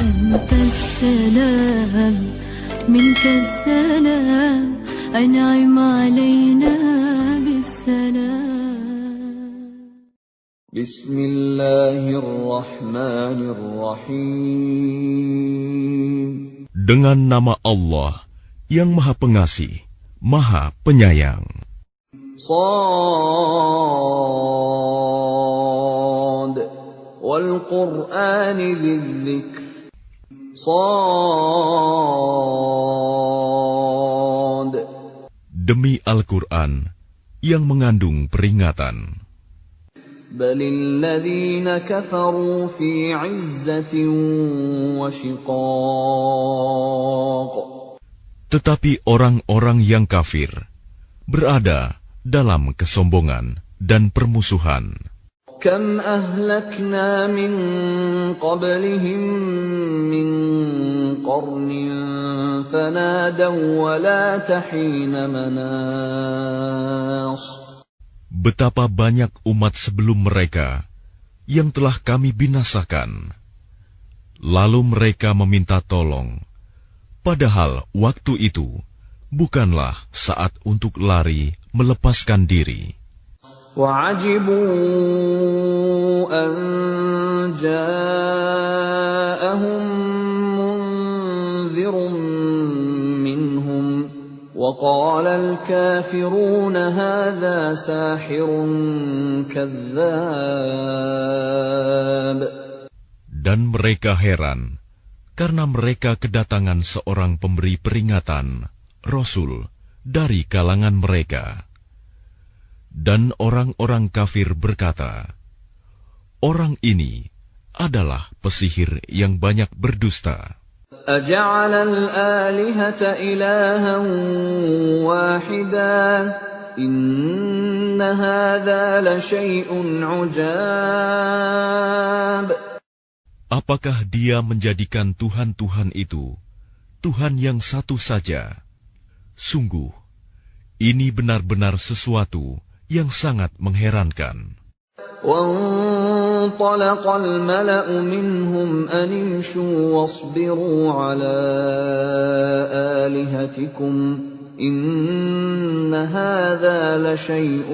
أنت السلام منك السلام أنعم علينا بالسلام. بسم الله الرحمن الرحيم. Dengan nama Allah yang Maha Pengasih, Maha Penyayang. صاد والقرآن ذي الذكر. صاد. Demi Al-Quran yang mengandung peringatan. بل الذين كفروا في عزة وشقاق. Tetapi orang-orang yang kafir berada dalam kesombongan dan permusuhan. كم أهلكنا من قبلهم من قرن فنادوا ولا تحين مناص. Betapa banyak umat sebelum mereka yang telah kami binasakan. Lalu mereka meminta tolong, padahal waktu itu bukanlah saat untuk lari melepaskan diri. وَعَجِبُوا أَنْ جَاءَهُمْ مُنْذِرٌ مِّنْهُمْ وَقَالَ الْكَافِرُونَ هَذَا سَاحِرٌ كَذَّابٌ. Dan mereka heran karena mereka kedatangan seorang pemberi peringatan, Rasul, dari kalangan mereka. Dan orang-orang kafir berkata, orang ini adalah pesihir yang banyak berdusta. أَجَعَلَ الْآلِهَةَ إِلَٰهًا وَاحِدًا إِنَّ هَٰذَا لَشَيْءٌ عُجَابٌ. Apakah dia menjadikan Tuhan-Tuhan itu Tuhan yang satu saja? Sungguh, ini benar-benar sesuatu yang sangat mengherankan. وَانطَلَقَ الْمَلَأُ مِنْهُمْ أَنِ امْشُوا وَاصْبِرُوا عَلَىٰ آلِهَتِكُمْ إِنَّ هَٰذَا لَشَيْءٌ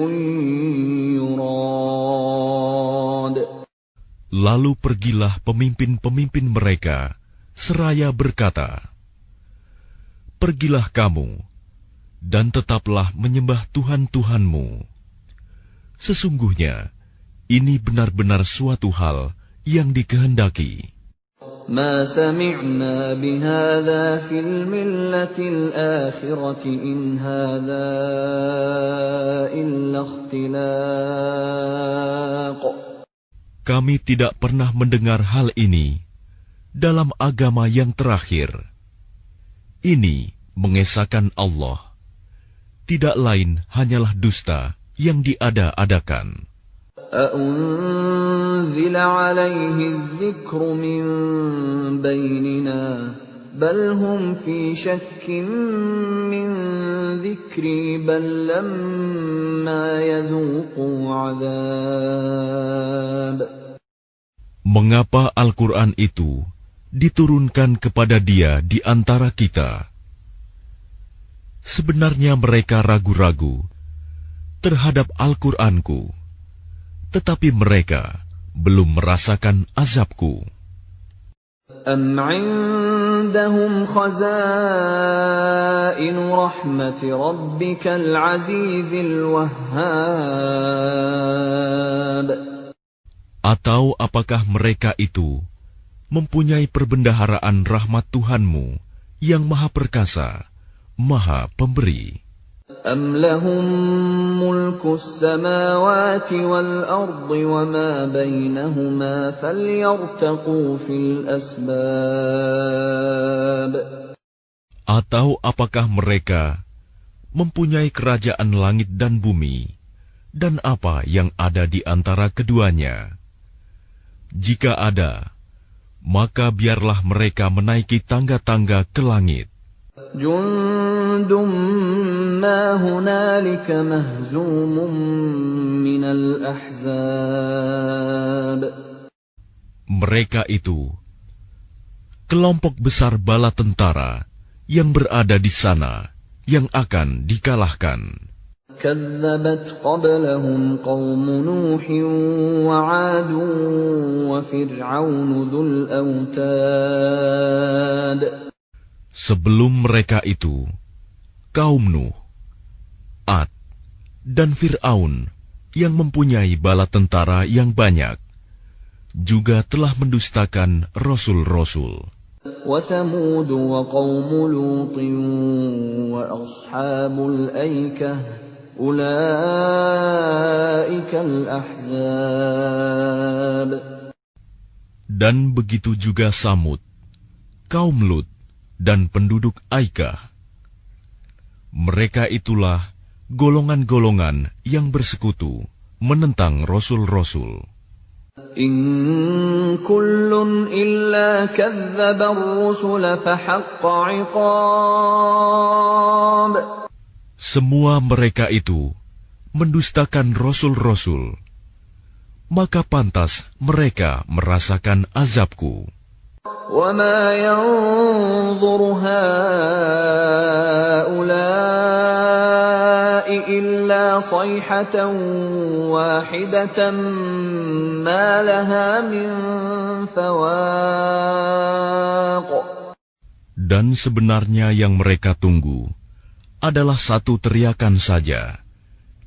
يُرَادُ. Lalu pergilah pemimpin-pemimpin mereka seraya berkata, pergilah kamu dan tetaplah menyembah Tuhan-Tuhanmu. Sesungguhnya, ini benar-benar suatu hal yang dikehendaki. مَا سَمِعْنَا بِهَٰذَا فِي الْمِلَّةِ الْآخِرَةِ إِنْ هَٰذَا إِلَّا اخْتِلَاقٌ. Kami tidak pernah mendengar hal ini dalam agama yang terakhir. Ini mengesahkan Allah. Tidak lain hanyalah dusta yang diada-adakan. أَأُنزِلَ عَلَيْهِ الذِّكْرُ مِن بَيْنِنَا بَلْ هُمْ فِي شَكٍّ مِّن ذِكْرِي بَل لَّمَّا يَذُوقُوا عَذَابِ. Mengapa Al-Quran itu diturunkan kepada dia di antara kita? Sebenarnya mereka ragu-ragu terhadap Al-Quranku, tetapi mereka belum merasakan azabku. أَمْ عِندَهُمْ خَزَائِنُ رَحْمَةِ رَبِّكَ الْعَزِيزِ الْوَهَّابِ. Atau apakah mereka itu mempunyai perbendaharaan rahmat Tuhanmu yang Maha Perkasa, Maha Pemberi? أَمْ لَهُم مُّلْكُ السَّمَاوَاتِ وَالْأَرْضِ وَمَا بَيْنَهُمَا فَلْيَرْتَقُوا فِي الْأَسْبَابِ. Atau apakah mereka mempunyai kerajaan langit dan bumi, dan apa yang ada di antara keduanya? Jika ada, maka biarlah mereka menaiki tangga-tangga ke langit. جُندٌ مَّا هُنَالِكَ مَهْزُومٌ مِّنَ الْأَحْزَابِ. Mereka itu kelompok besar bala tentara yang berada di sana yang akan dikalahkan. كذبت قبلهم قوم نوح وعاد وفرعون ذو الأوتاد. Sebelum mereka itu, kaum Nuh, Ad, dan Fir'aun yang mempunyai bala tentara yang banyak, juga telah mendustakan rasul-rasul. وثمود وقوم لوط وأصحاب الأيكة أولئك الأحزاب. Dan begitu juga Samud, kaum Lut, dan penduduk Aikah. Mereka itulah golongan-golongan yang bersekutu menentang rasul-rasul. إن كل إلا كذب الرسل فحق عقاب. Semua mereka itu mendustakan rasul-rasul, maka pantas mereka merasakan azabku. وما ينظر هؤلاء إلا صيحة واحدة ما لها من فواق. Dan sebenarnya yang mereka tunggu adalah satu teriakan saja,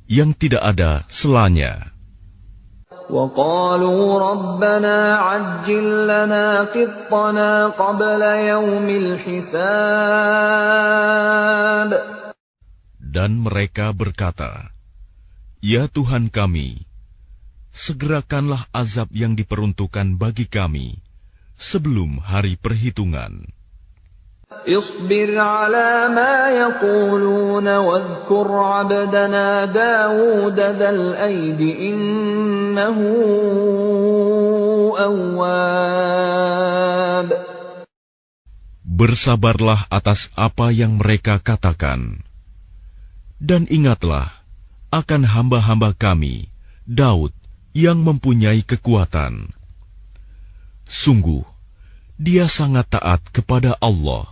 yang tidak ada selanya. وقالوا ربنا عجل لنا قطنا قبل يوم الحساب. Dan mereka berkata, "Ya Tuhan kami, segerakanlah azab yang diperuntukkan bagi kami sebelum hari perhitungan." اصبر على ما يقولون واذكر عبدنا داود ذا الأيد إنه أواب. Bersabarlah atas apa yang mereka katakan, dan ingatlah akan hamba-hamba kami, Daud, yang mempunyai kekuatan. Sungguh, dia sangat taat kepada Allah.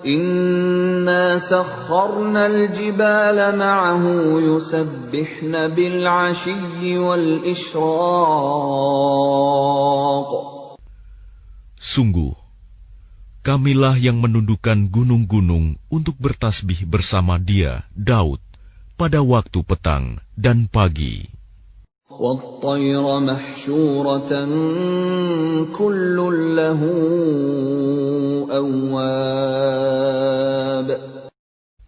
إنا سخرنا الجبال معه يسبحن بالعشي والإشراق. Sungguh, kamilah yang menundukkan gunung-gunung untuk bertasbih bersama dia, Daud, pada waktu petang dan pagi. وَالطَّيْرَ مَحْشُورَةً كُلٌّ لَّهُ أَوَّابٌ.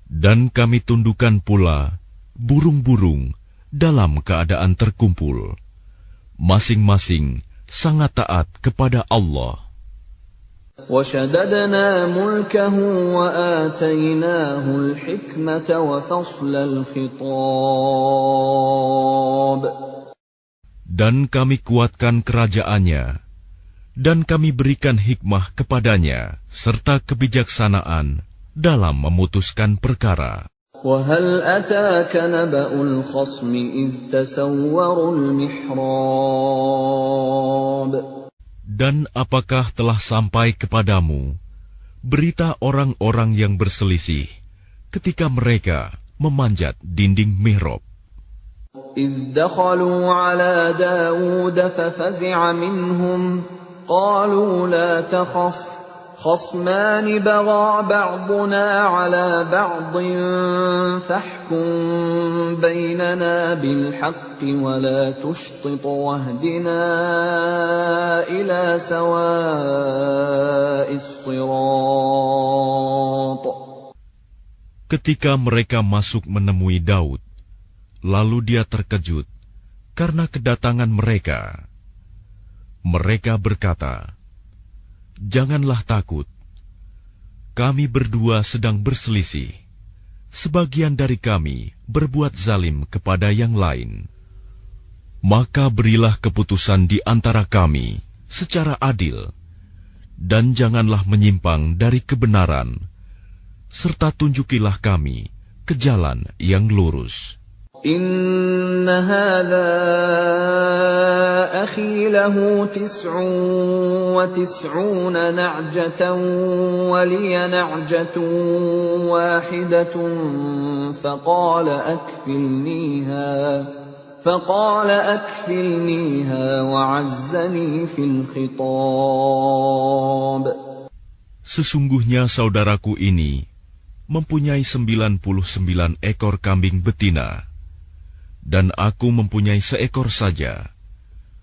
Dan kami tundukkan pula burung-burung dalam keadaan terkumpul, masing-masing sangat taat kepada Allah. وَشَدَدْنَا مُلْكَهُ وَآتَيْنَاهُ الْحِكْمَةَ وَفَصْلَ الْخِطَابِ. Dan kami kuatkan kerajaannya, dan kami berikan hikmah kepadanya, serta kebijaksanaan dalam memutuskan perkara. وَهَلْ أَتَاكَ نَبَأُ الْخَصْمِ إِذْ تَسَوَّرُوا الْمِحْرَابَ. Dan apakah telah sampai kepadamu berita orang-orang yang berselisih ketika mereka memanjat dinding mihrab? إِذْ دَخَلُوا عَلَى دَاوُودَ فَفَزِعَ مِنْهُمْ قَالُوا لَا تَخَفْ خَصْمَانِ بَغَى بَعْضُنَا عَلَى بَعْضٍ فَاحْكُم بَيْنَنَا بِالْحَقِّ وَلَا تُشْطِطْ وَاهْدِنَا إِلَى سَوَاءِ الصِّرَاطِ. Ketika mereka masuk menemui Daud, lalu dia terkejut karena kedatangan mereka. Mereka berkata, "Janganlah takut. Kami berdua sedang berselisih. Sebagian dari kami berbuat zalim kepada yang lain. Maka berilah keputusan di antara kami secara adil, dan janganlah menyimpang dari kebenaran, serta tunjukilah kami ke jalan yang lurus." إن هذا أخي له 99 نعجة ولي نعجة واحدة فقال أكفلنيها وعزني في الخطاب. Sesungguhnya saudaraku ini mempunyai 99 ekor kambing betina, dan aku mempunyai seekor saja.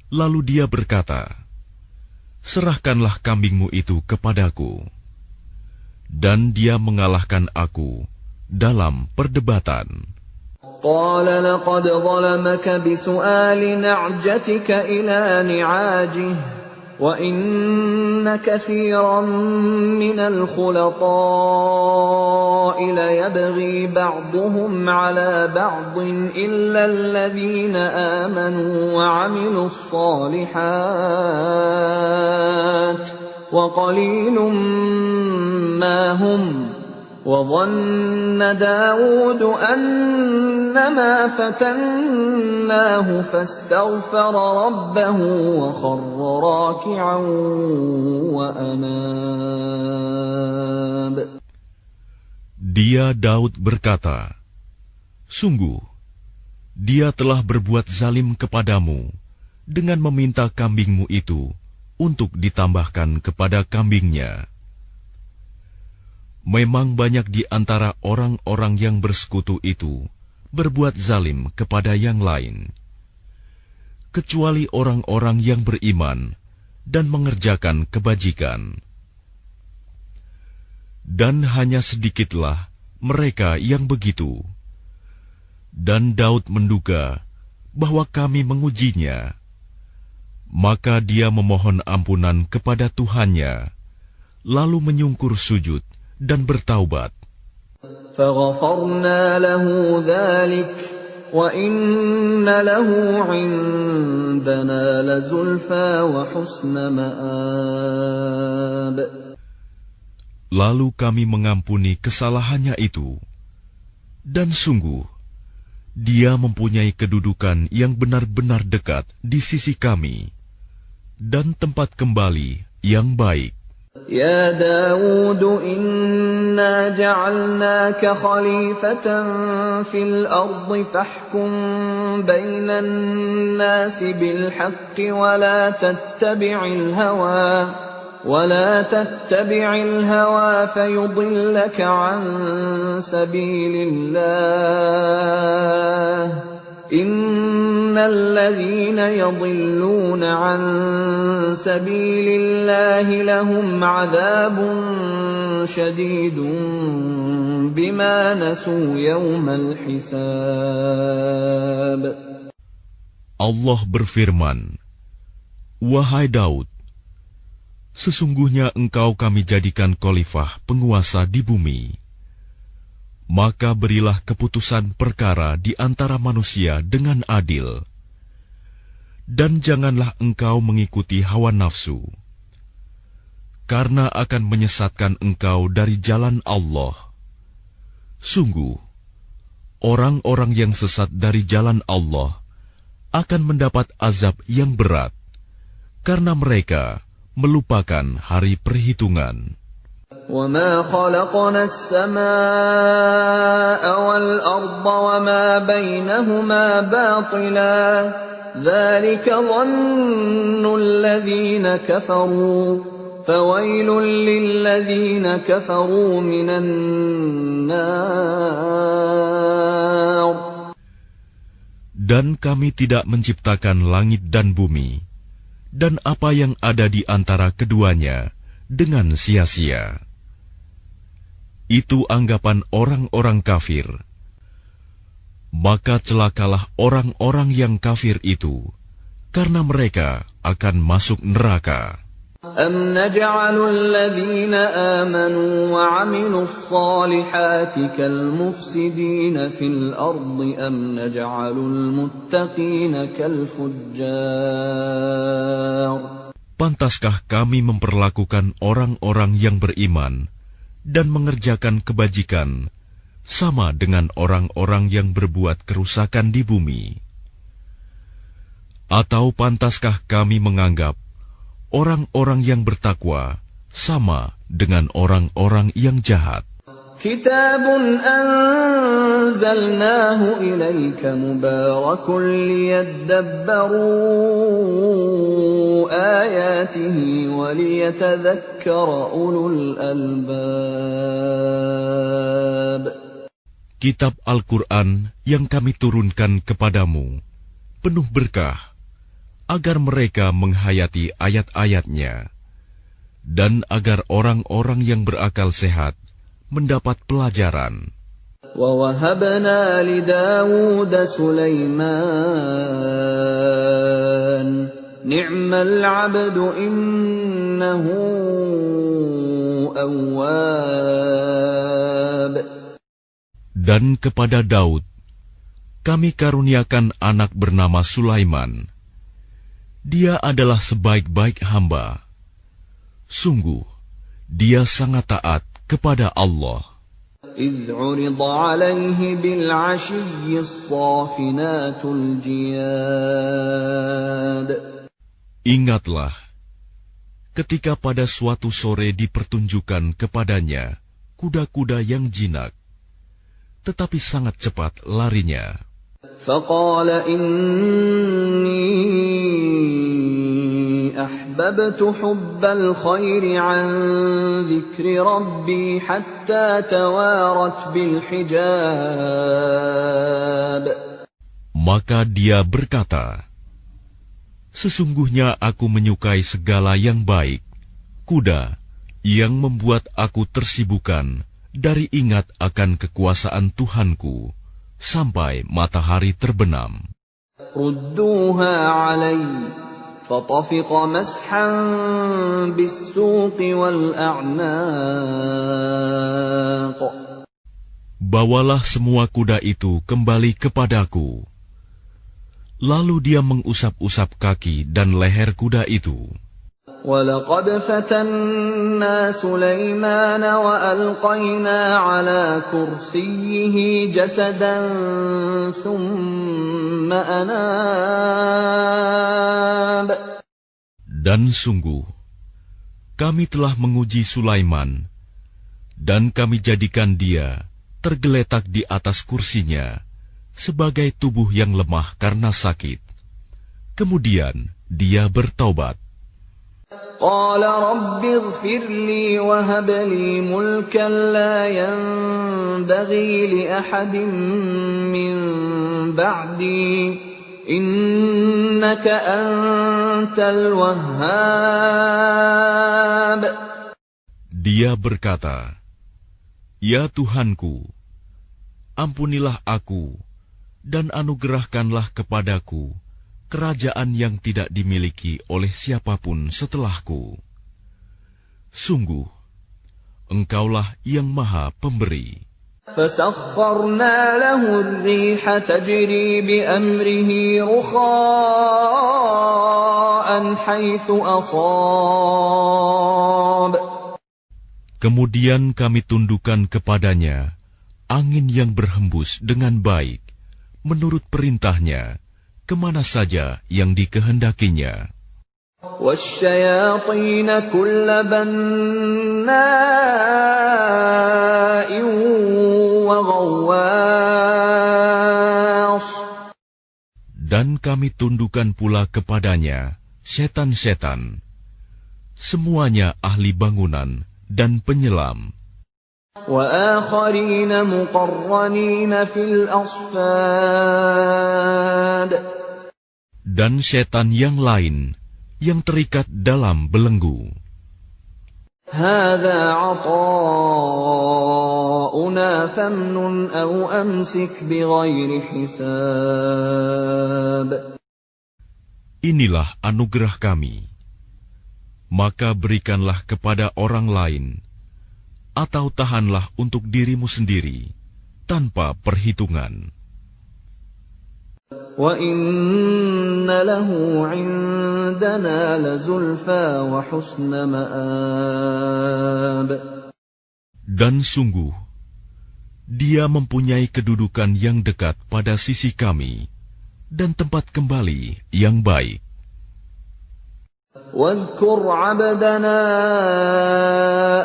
Lalu dia berkata, serahkanlah kambingmu itu kepadaku. Dan dia mengalahkan aku dalam perdebatan. قال لقد ظلمك بسؤال نعجتك إلى نعاجه وإن كثيرا من الخلطاء ليبغي بعضهم على بعض إلا الذين آمنوا وعملوا الصالحات وقليل ما هم وظن داود أنما فتناه فاستغفر ربه وخر راكعا وأناب. Dia Daud berkata, sungguh, dia telah berbuat zalim kepadamu dengan meminta kambingmu itu untuk ditambahkan kepada kambingnya. Memang banyak di antara orang-orang yang bersekutu itu berbuat zalim kepada yang lain, kecuali orang-orang yang beriman dan mengerjakan kebajikan. Dan hanya sedikitlah mereka yang begitu. Dan Daud menduga bahwa kami mengujinya. Maka dia memohon ampunan kepada Tuhannya, lalu menyungkur sujud dan bertaubat. فَغَفَرْنَا لَهُ ذَلِكَ وَإِنَّ لَهُ عِندَنَا لَزُلْفَىٰ وَحُسْنَ مَآبٍ. Lalu kami mengampuni kesalahannya itu, dan sungguh, dia mempunyai kedudukan yang benar-benar dekat di sisi kami, dan tempat kembali yang baik. يا داود إنا جعلناك خليفة في الأرض فاحكم بين الناس بالحق ولا تتبع الهوى فيضلك عن سبيل الله إن الذين يضلون عن سبيل الله لهم عذاب شديد بما نسوا يوم الحساب. Allah berfirman, wahai Daud, sesungguhnya engkau kami jadikan khalifah penguasa di bumi. Maka berilah keputusan perkara di antara manusia dengan adil. Dan janganlah engkau mengikuti hawa nafsu, karena akan menyesatkan engkau dari jalan Allah. Sungguh, orang-orang yang sesat dari jalan Allah akan mendapat azab yang berat, karena mereka melupakan hari perhitungan. وَمَا خَلَقْنَا السَّمَاءَ وَالْأَرْضَ وَمَا بَيْنَهُمَا بَاطِلًا ذَلِكَ ظَنُّ الَّذِينَ كَفَرُوا فَوَيْلٌ لِّلَّذِينَ كَفَرُوا مِنَ النَّارِ. Dan kami tidak menciptakan langit dan bumi, dan apa yang ada di antara keduanya dengan sia-sia. Itu anggapan orang-orang kafir. Maka celakalah orang-orang yang kafir itu, karena mereka akan masuk neraka. أَمْ نَجْعَلُ الَّذِينَ آمَنُوا وَعَمِلُوا الصَّالِحَاتِ كَالْمُفْسِدِينَ فِي الْأَرْضِ أَمْ نَجْعَلُ الْمُتَّقِينَ كَالْفُجَّارِ. Pantaskah kami memperlakukan orang-orang yang beriman dan mengerjakan kebajikan sama dengan orang-orang yang berbuat kerusakan di bumi? Atau pantaskah kami menganggap orang-orang yang bertakwa sama dengan orang-orang yang jahat? كتاب أنزلناه إليك مبارك ليدبروا آياته وليتذكر أولو الألباب. Kitab Al-Quran yang kami turunkan kepadamu penuh berkah, agar mereka menghayati ayat-ayatnya, dan agar orang-orang yang berakal sehat mendapat pelajaran. وَوَهَبْنَا لِدَاوُودَ سُلَيْمَانَ نِعْمَ الْعَبْدُ إِنَّهُ أَوَّابٌ. Dan kepada Daud kami karuniakan anak bernama Sulaiman. Dia adalah sebaik-baik hamba. Sungguh, dia sangat taat kepada Allah. إِذْ عُرِضَ عَلَيْهِ بِالْعَشِيِّ الصَّافِنَاتُ الْجِيَادُ. Ingatlah, ketika pada suatu sore dipertunjukkan kepadanya kuda-kuda yang jinak, tetapi sangat cepat larinya. فَقَالَ إِنِّي أحببت حب الخير عن ذكر ربي حتى توارت بالحجاب. Maka dia berkata, sesungguhnya aku menyukai segala yang baik, kuda yang membuat aku tersibukan dari ingat akan kekuasaan Tuhanku sampai matahari terbenam. ردوها علي فطفق مسحا بالسوق والأعناق. Bawalah semua kuda itu kembali kepadaku. Lalu dia mengusap-usap kaki dan leher kuda itu. وَلَقَدْ فَتَنَّا سُلَيْمَانَ وَأَلْقَيْنَا عَلَى كُرْسِيِّهِ جَسَدًا ثُمَّ أَنَابَ. Dan sungguh, kami telah menguji Sulaiman, dan kami jadikan dia tergeletak di atas kursinya sebagai tubuh yang lemah karena sakit. Kemudian dia bertaubat. قال رب اغفر لي وهب لي ملكا لا ينبغي لأحد من بعدي إنك أنت الوهاب. Dia berkata, Ya Tuhanku, ampunilah aku dan anugerahkanlah kepadaku kerajaan yang tidak dimiliki oleh siapapun setelahku. Sungguh, Engkaulah yang Maha Pemberi. فسخرنا له الريح تجري بأمره رخاء حيث أصاب. Kemudian kami tundukkan kepadanya angin yang berhembus dengan baik, menurut perintahnya, kemana saja yang dikehendakinya. وَالشَّيَاطِينَ كُلَّ بَنَّاءٍ وَغَوَّاصٍ. Dan kami tundukkan pula kepadanya setan-setan, semuanya ahli bangunan dan penyelam. وَآخَرِينَ مُقَرَّنِينَ فِي الْأَصْفَادِ. Dan setan yang lain yang terikat dalam belenggu. هَذَا عَطَاؤُنَا فَامْنُنْ أَوْ أَمْسِكْ بِغَيْرِ حِسَابٍ. Inilah anugerah kami, maka berikanlah kepada orang lain, atau tahanlah untuk dirimu sendiri, tanpa perhitungan. وَإِنَّ لَهُ عِندَنَا لَزُلْفَىٰ وَحُسْنَ مَآبٍ. Dan sungguh, Dia mempunyai kedudukan yang dekat pada sisi kami dan tempat kembali yang baik. واذكر عبدنا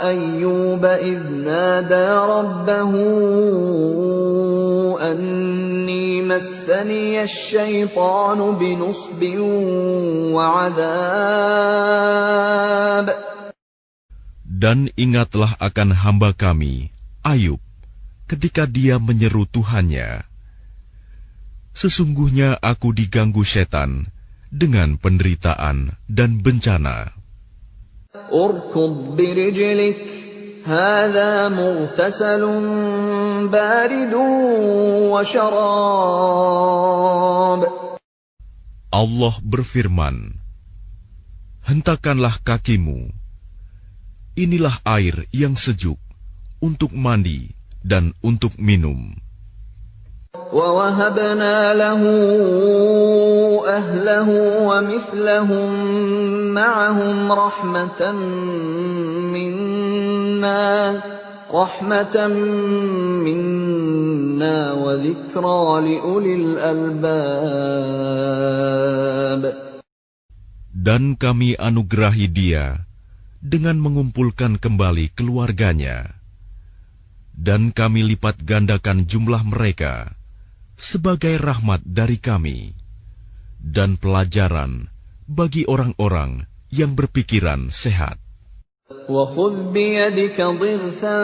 أيوب إذ نادى ربه أني مسني الشيطان بنصب وعذاب. Dan ingatlah akan hamba kami, Ayub, ketika dia menyeru Tuhannya, sesungguhnya aku diganggu setan dengan penderitaan dan bencana. اركض برجلك هذا مغتسل بارد وشراب. Allah berfirman, hentakanlah kakimu, inilah air yang sejuk untuk mandi dan untuk minum. ووهبنا له أهله ومثلهم معهم رحمة منا وذكرى لأولي الألباب. Dan kami anugerahi dia dengan mengumpulkan kembali keluarganya, dan kami lipat gandakan jumlah mereka sebagai rahmat dari kami dan pelajaran bagi orang-orang yang berpikiran sehat. وَخُذْ بِيَدِكَ ضِغْثًا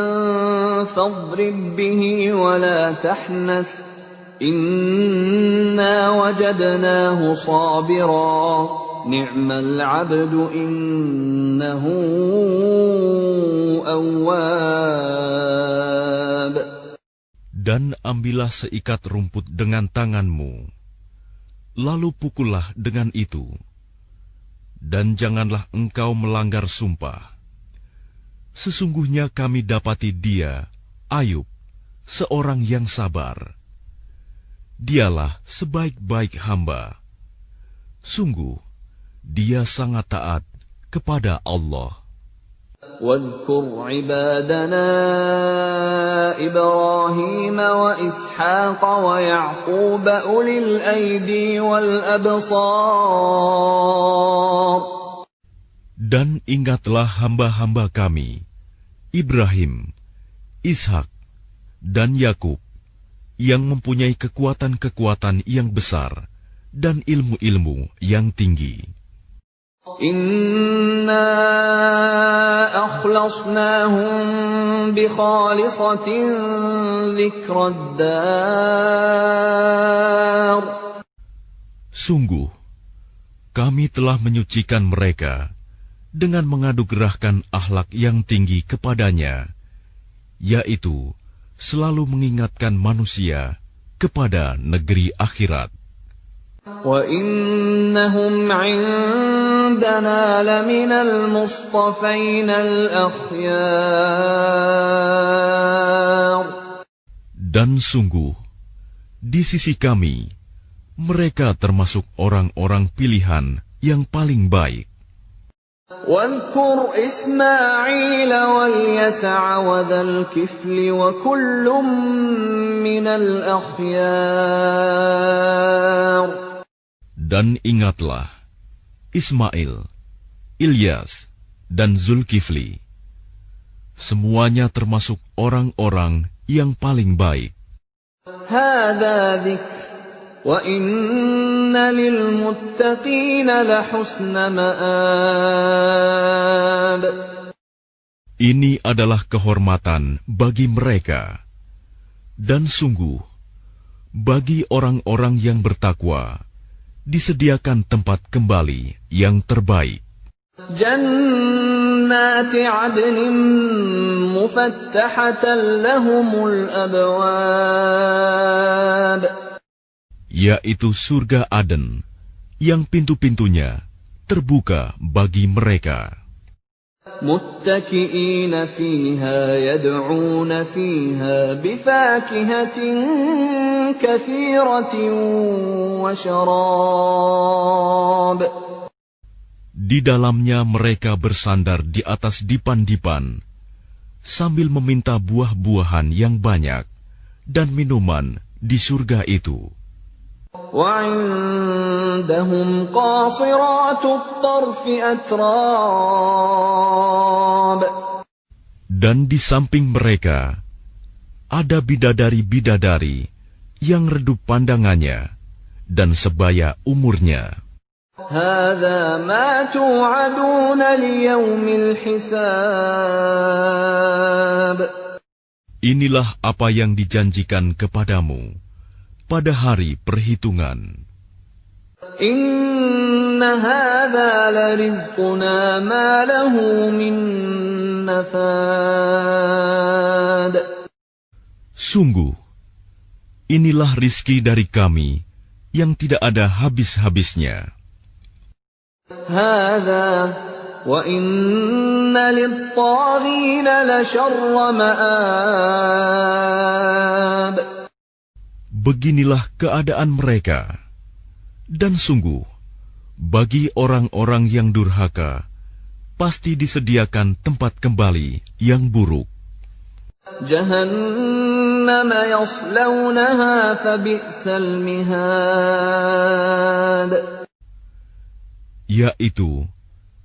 فَاضْرِبْ بِهِ وَلَا تَحْنَثْ إِنَّا وَجَدْنَاهُ صَابِرًا نِعْمَ الْعَبْدُ إِنَّهُ أَوَّابٌ. Dan ambillah seikat rumput dengan tanganmu, lalu pukullah dengan itu, dan janganlah engkau melanggar sumpah. Sesungguhnya kami dapati dia, Ayub, seorang yang sabar. Dialah sebaik-baik hamba. Sungguh, dia sangat taat kepada Allah. واذكر عبادنا إبراهيم وإسحاق ويعقوب أولي الأيدي والأبصار. Dan ingatlah hamba-hamba kami, Ibrahim, Ishak, dan Yakub, yang mempunyai kekuatan-kekuatan yang besar dan ilmu-ilmu yang tinggi. Inna akhlasnahum bikhalisatin dzikrad dar. Sungguh, kami telah menyucikan mereka dengan menganugerahkan akhlak yang tinggi kepadanya, yaitu selalu mengingatkan manusia kepada negeri akhirat. وَإِنَّهُمْ عِندَنَا لَمِنَ الْمُصْطَفَيْنَ الْأَخْيَارِ. Dan sungguh, di sisi kami, mereka termasuk orang-orang pilihan yang paling baik. وَاذْكُرْ إِسْمَاعِيلَ وَالْيَسَعَ وَذَا الْكِفْلِ وَكُلٌّ مِّنَ الْأَخْيَارِ. Dan ingatlah Ismail, Ilyas, dan Zulkifli. Semuanya termasuk orang-orang yang paling baik. هَذَا ذِكْرٌ وَإِنَّ لِلْمُتَّقِينَ لَحُسْنَ مَآبٍ. Ini adalah kehormatan bagi mereka. Dan sungguh, bagi orang-orang yang bertakwa, disediakan tempat kembali yang terbaik. جنات عدن مفتحة لهم الأبواب. Yaitu surga Aden, yang pintu-pintunya terbuka bagi mereka. متكئين فيها يدعون فيها بفاكهة كثيرة وشراب. Di dalamnya mereka bersandar di atas dipan-dipan, sambil meminta buah-buahan yang banyak dan minuman di surga itu. وعندهم قاصرات الطرف أتراب. Dan di samping mereka ada bidadari-bidadari yang redup pandangannya dan sebaya umurnya. هذا ما توعدون ليوم الحساب. Inilah apa yang dijanjikan kepadamu pada hari perhitungan. Inna hadza larizquna ma lahu min nafad. Sungguh, inilah rizki dari kami yang tidak ada habis-habisnya. Hadza wa inna lit-taghina la syarra ma'ab. Beginilah keadaan mereka. Dan sungguh, bagi orang-orang yang durhaka, pasti disediakan tempat kembali yang buruk. Jahannam yaslawnaha fabi'sal mihad. Yaitu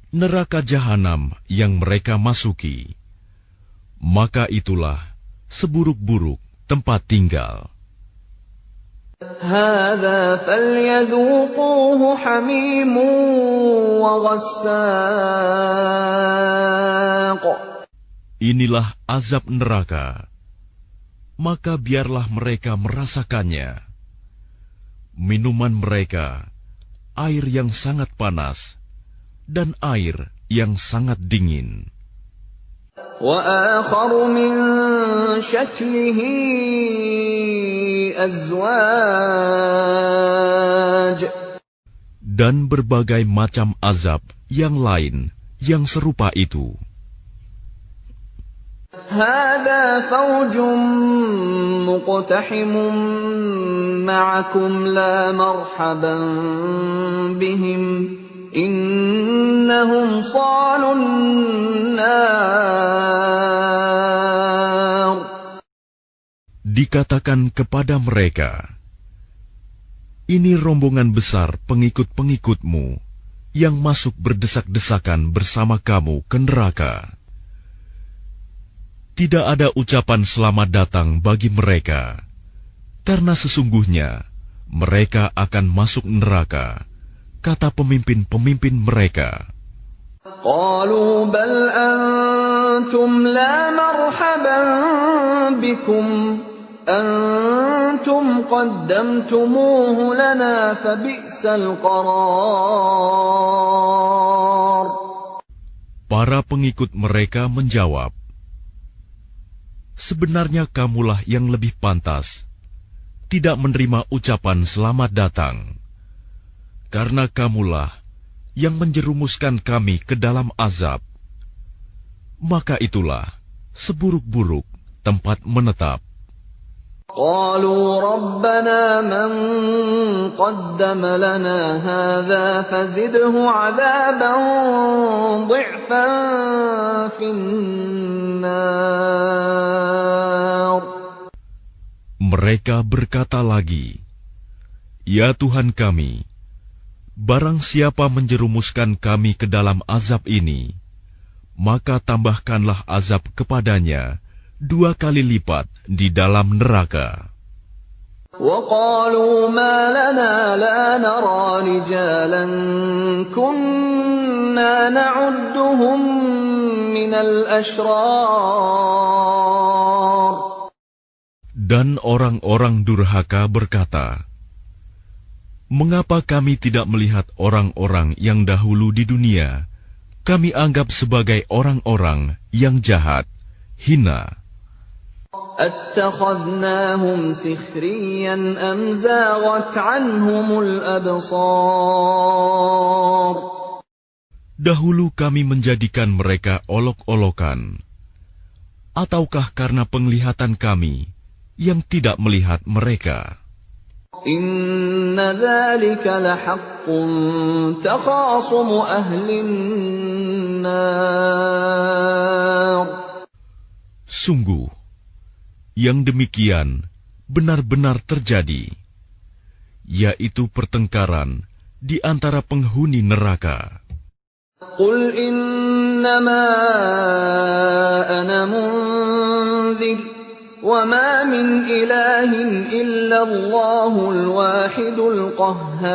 neraka jahanam yang mereka masuki. Maka itulah seburuk-buruk tempat tinggal. هذا فليذوقوه حميم وغساق. Inilah azab neraka, maka biarlah mereka merasakannya. Minuman mereka, air yang sangat panas, dan air yang sangat dingin. وآخر من شكله أزواج. Dan berbagai macam azab yang lain yang serupa itu. هذا فوج مقتحم معكم لا مرحبا بهم إنهم صالوا النار. Dikatakan kepada mereka, ini rombongan besar pengikut-pengikutmu yang masuk berdesak-desakan bersama kamu ke neraka. Tidak ada ucapan selamat datang bagi mereka, karena sesungguhnya mereka akan masuk neraka, kata pemimpin-pemimpin mereka. قالوا بل أنتم لا مرحبا بكم أنتم قدمتموه لنا فبئس القرار. Para pengikut mereka menjawab, sebenarnya kamulah yang lebih pantas tidak menerima ucapan selamat datang, karena kamulah yang menjerumuskan kami ke dalam azab. Maka itulah seburuk-buruk tempat menetap. قالوا ربنا من قدم لنا هذا فزده عذابا ضعفا في النار. Mereka berkata lagi, ya Tuhan kami, barang siapa menjerumuskan kami ke dalam azab ini, maka tambahkanlah azab kepadanya 2 kali lipat di dalam neraka. وقالوا ما لنا لا نرى رجالا كنا نعدهم من الأشرار. Dan orang-orang durhaka berkata, mengapa kami tidak melihat orang-orang yang dahulu di dunia kami anggap sebagai orang-orang yang jahat, hina? أتخذناهم سخريا أم زاغت عنهم الأبصار. Dahulu kami menjadikan mereka olok-olokan, ataukah karena penglihatan kami yang tidak melihat mereka? إن ذلك لحق تخاصم أهل النار. Sungguh, yang demikian benar-benar terjadi, yaitu pertengkaran di antara penghuni neraka. Qul innama ana munzir wa ma min ilahin illa Allahul wahidul qahhar.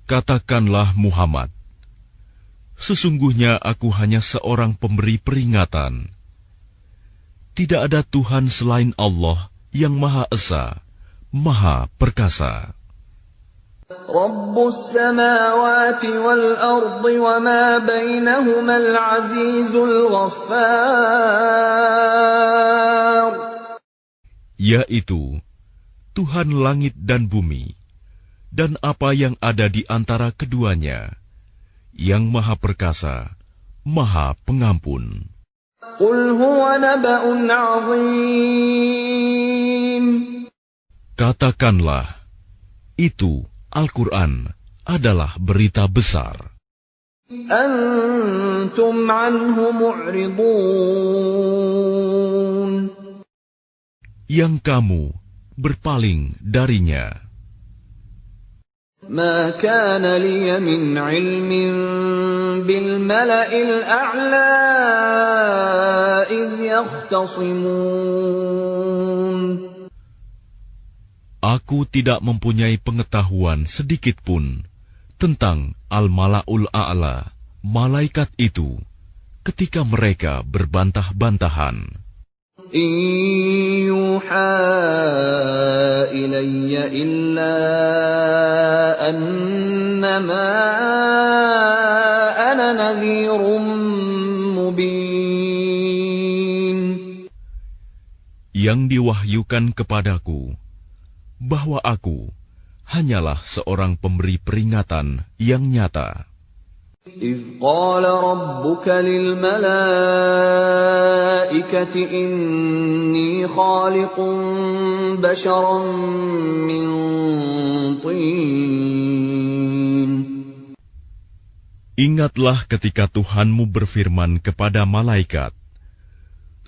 Katakanlah Muhammad, sesungguhnya aku hanya seorang pemberi peringatan. Tidak ada Tuhan selain Allah yang Maha Esa, Maha Perkasa. Rabbus samawati wal ardi wa ma bainahumal azizul ghaffar. Yaitu Tuhan langit dan bumi, dan apa yang ada di antara keduanya, yang Maha Perkasa, Maha Pengampun. Qul huwa naba'un 'azim. Katakanlah, itu Al-Quran adalah berita besar. Antum 'anhu mu'ridun. Yang kamu berpaling darinya. Ma kana liya min 'ilmin bil mala'il a'la idh yakhtasimun. Aku tidak mempunyai pengetahuan sedikitpun tentang Al-Mala'ul A'la, malaikat itu, ketika mereka berbantah-bantahan. In yuha ilayya illa annama ana nadhirum mubin. Yang diwahyukan kepadaku, bahwa aku hanyalah seorang pemberi peringatan yang nyata. إذ قال ربك للملائكة إني خالق بشرا من طين. Ingatlah ketika Tuhanmu berfirman kepada malaikat,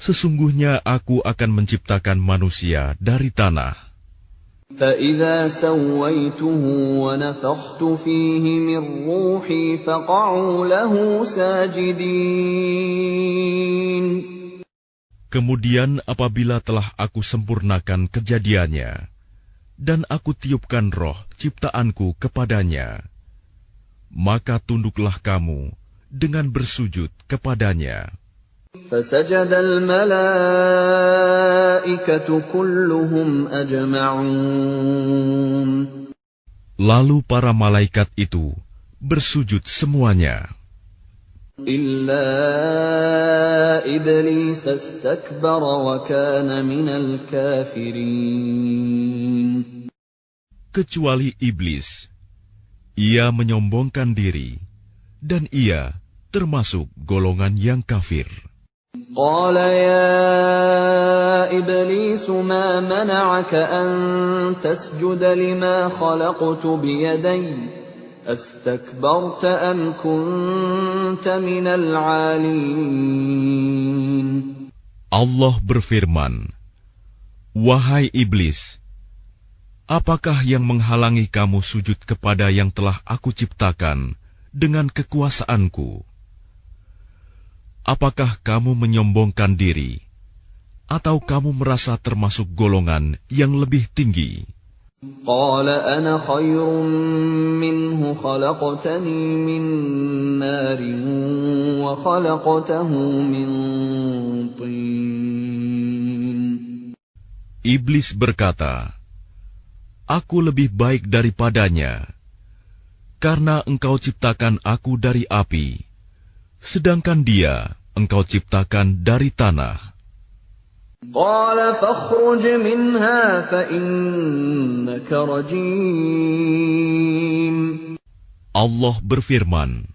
sesungguhnya aku akan menciptakan manusia dari tanah. فَإِذَا سَوَّيْتُهُ وَنَفَخْتُ فِيهِ مِنْ رُوحِي فَقَعُوا لَهُ سَاجِدِينَ. Kemudian apabila telah aku sempurnakan kejadiannya, dan aku tiupkan roh ciptaanku kepadanya, maka tunduklah kamu dengan bersujud kepadanya. فَسَجَدَ الْمَلَائِكَةُ كُلُّهُمْ أَجْمَعُونَ. Lalu para malaikat itu bersujud semuanya. إِلَّا إِبْلِيسَ اسْتَكْبَرَ وَكَانَ مِنَ الْكَافِرِينَ. Kecuali iblis, ia menyombongkan diri, dan ia termasuk golongan yang kafir. قال يا إبليس ما منعك أن تسجد لما خلقت بيدي أستكبرت أم كنت من العالين. Allah berfirman, wahai iblis, apakah yang menghalangi kamu sujud kepada yang telah aku ciptakan dengan kekuasaanku? Apakah kamu menyombongkan diri, atau kamu merasa termasuk golongan yang lebih tinggi? قال أنا خير منه خلقتني من نار وخلقته من طين. Iblis berkata, aku lebih baik daripadanya, karena engkau ciptakan aku dari api, sedangkan dia engkau ciptakan dari tanah. قال فاخرج منها فإنك رجيم. Allah berfirman,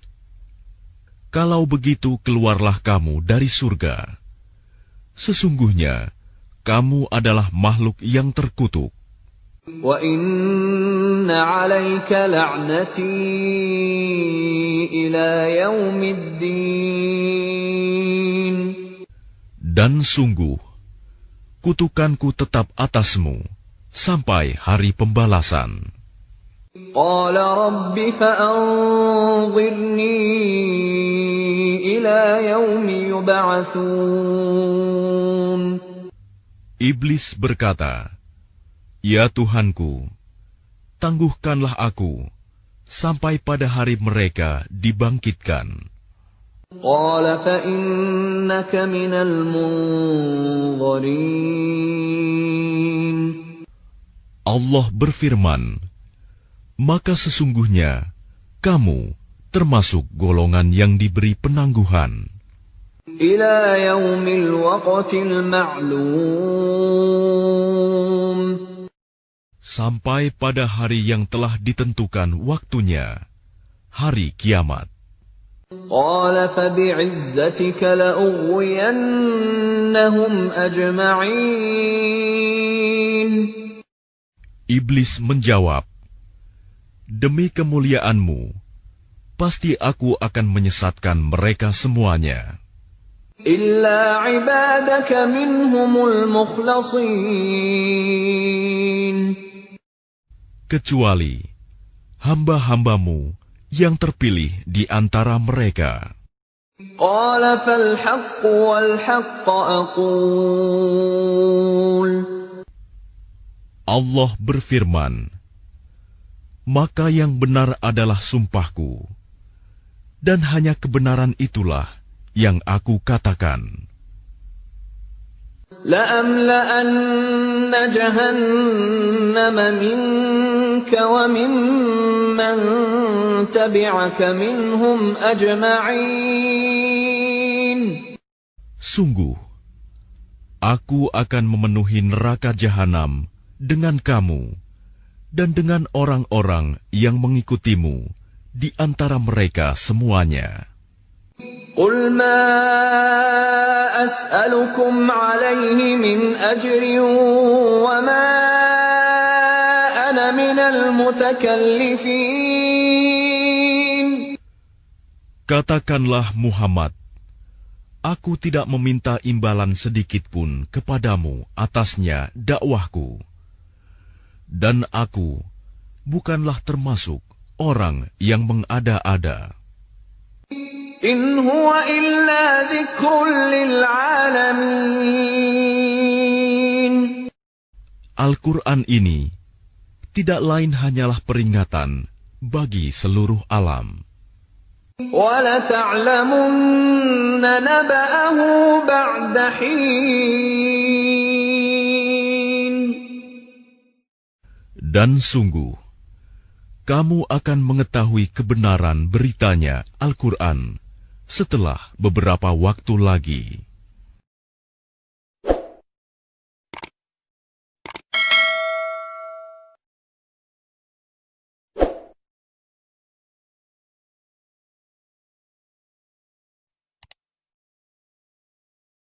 kalau begitu keluarlah kamu dari surga. Sesungguhnya kamu adalah makhluk yang terkutuk. وَإِنَّ عَلَيْكَ لَعْنَتِي إِلَى يَوْمِ الدِّينِ. Dan sungguh, kutukanku tetap atasmu sampai hari pembalasan. قال رب فأنظرني إلى يوم يبعثون. Iblis berkata, "Ya Tuhanku, tangguhkanlah aku sampai pada hari mereka dibangkitkan." قال فإنك من المنظرين. Allah berfirman, "Maka sesungguhnya kamu termasuk golongan yang diberi penangguhan إلى يوم الوقت المعلوم. sampai pada hari yang telah ditentukan waktunya, hari kiamat." قال فبعزتك لأغوينهم أجمعين. Iblis menjawab, "Demi kemuliaanmu, pasti aku akan menyesatkan mereka semuanya, إلا عبادك منهم المخلصين. kecuali hamba-hambamu yang terpilih di antara mereka." قال فالحق والحق أقول. Allah berfirman, "Maka yang benar adalah sumpahku, dan hanya kebenaran itulah yang aku katakan. لأملأن جهنم منك وممن تبعك منهم أجمعين. Sungguh, aku akan memenuhi neraka jahanam dengan kamu dan dengan orang-orang yang mengikutimu di antara mereka semuanya. قل ما أسألكم عليه من أجر وما أنا من المتكلفين. Katakanlah Muhammad, aku tidak meminta imbalan sedikit pun kepadamu atasnya dakwahku. Dan aku bukanlah termasuk orang yang mengada-ada. إن هو إلا ذكر للعالمين. Al-Quran ini tidak lain hanyalah peringatan bagi seluruh alam. وَلَتَعْلَمُنَّ نَبَأَهُ بَعْدَ حِينٍ. Dan sungguh, kamu akan mengetahui kebenaran beritanya Al-Quran setelah beberapa waktu lagi.